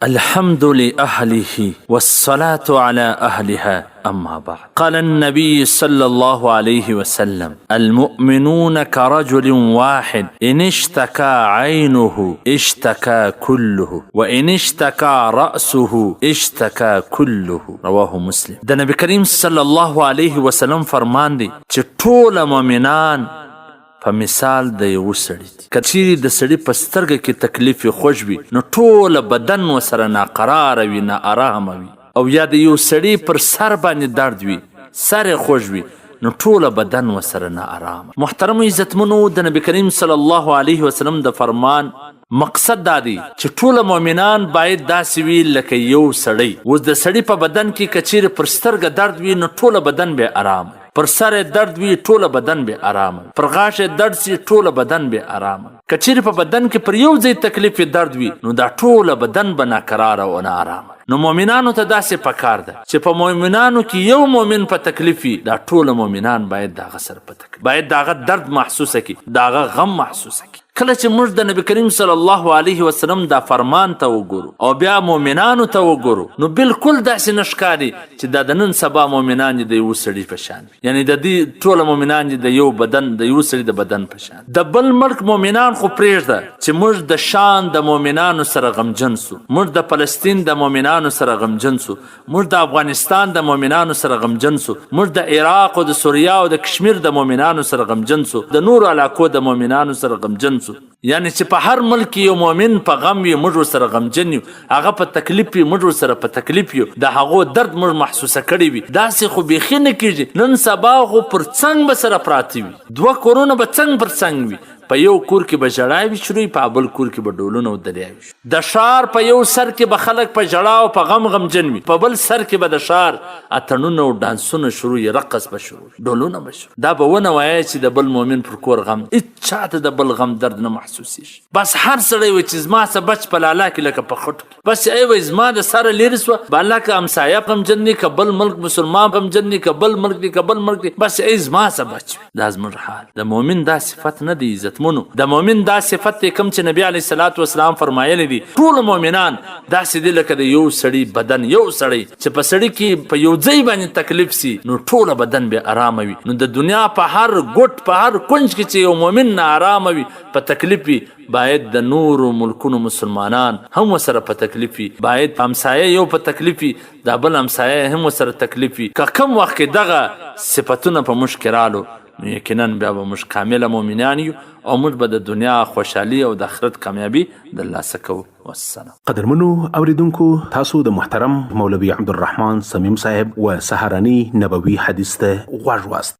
الحمد لأهله والصلاة على أهلها أما بعد. قال النبي صلى الله عليه وسلم: المؤمنون كرجل واحد إن اشتكى عينه اشتكى كله وإن اشتكى رأسه اشتكى كله. رواه مسلم. د نبی کریم صلی الله علیه وسلم فرمان دی چې ټول مؤمنان په مثال د یو سړي دي. که چیرې د سړي په سترګه کې تکلیف خوږ وي نو ټول بدن ورسره ناقراره وي، ناارامه وي. او یا د یو سړي پر سر باندې درد وي، سر یې خوږ وي، نو ټول بدن ورسره ناارامه. محترمو عزتمنو، د نبی کریم صلی الله علیه وسلم د فرمان مقصد دا دی چې ټول مؤمنان باید داسې وي لکه یو سړی. اوس د سړي په بدن کې که چیرې پر سترګه درد وي نو ټول بدن به آرام، پر سر درد وي ټول بدن به آرام، پر غاښ درد سي ټول بدن به آرام. که چیرې په بدن کې پر یو ځای تکلیف درد وي نو دا ټول بدن به ناقراره او ناارامه. نو مؤمنانو ته داسې پکار ده چې په مؤمنانو کې یو مؤمن په تکلیف وي، دا ټول مؤمنان باید دغه سره په تکلیف، باید دغه درد محسوسه کړي، دغه غم محسوسه کړي. کله چې موږ د نبی کریم صلی الله علیه وسلم دا فرمان ته وګورو او بیا مؤمنانو ته وګورو نو بالکل داسې نه ښکاري چې دا د نن سبا مؤمنان دي د یو سړي په شان، یعنی د دې ټول مؤمنان دي د یو بدن، د یو سړي د بدن په شان. د بل ملک مؤمنان خو پرېږده چې موږ د شام د مؤمنانو سره غمجن سو، موږ د فلسطین د مؤمنانو سره غمجن سو، موږ د افغانستان د مؤمنانو سره غمجن سو، موږ د عراق او د سوریه او د کشمیر د مؤمنانو سره غمجن سو، د نورو علاقو د مؤمنانو سره غمجن سو. یعنی چې په هر ملک یو مؤمن په غم وي، موږ ورسره غمجن یو، هغه په تکلیف وي، موږ ورسره په تکلیف یو، د هغو درد موږ محسوسه کړی وي. داسې خو بیخي نه کېږي. نن سبا خو پر څنګ به سره پراته وي، دوه کورونه به څنګ پر څنګ وي، په یو کور کې به ژړا وي شروع، په بل کور کې به ډولونه او دریا وي. د ښار په یو سر کې به خلک په ژړا او په غم غمجن وي، په بل سر کې به د ښار اتڼونه او ډانسونه شروع، رقص به شروع، ډولونه به شروع. دا به ونه وایي چې د بل مؤمن پر کور غم، هېڅ چاته د بل غم درد نه محسوسېږي. بس هر سړی وایي چې زما څه بچ په لالا کې لکه په خټو کې، بس ای وایي زما د سره لرې سوه، بالا که همسایه غمجن دی، که بل ملک مسلمان غمجن دی، که بل ملک دی، که بل ملک دی، بس ای زما څه بچ وي. دا زموږ حال. د مؤمن دا صفت نه دی عزتمنو. د مؤمن دا صفت دی کوم چې نبی علیه الصلاة والسلام فرمایلی دي ټول مؤمنان داسې دي لکه د یو سړي بدن. یو سړی چې په سړي کې په یو ځای باندې تکلیف سي نو ټول بدن به آرامه وي. نو د دنیا په هر ګوټ، په هر کونج کې چې یو مؤمن ناارامه وي، په تکلیف وي، باید د نورو ملکونو مسلمانان هم ورسره په تکلیف وي، باید همسایه یو په تکلیف وي، دا بل همسایه هم ورسره تکلیف وي. که کوم وخت کې دغه صفتونه په موږ کې رالو نو یقینا بیا به موږ کامله مؤمنان یو او موږ به د دنیا خوشحالي او د آخرت کامیابي ترلاسه کوو. والسلام. قدرمنو اوریدونکو، تاسو د محترم مولوي عبدالرحمن صمیم صاحب و سهارني نبوي حدیث ته غوږ واست.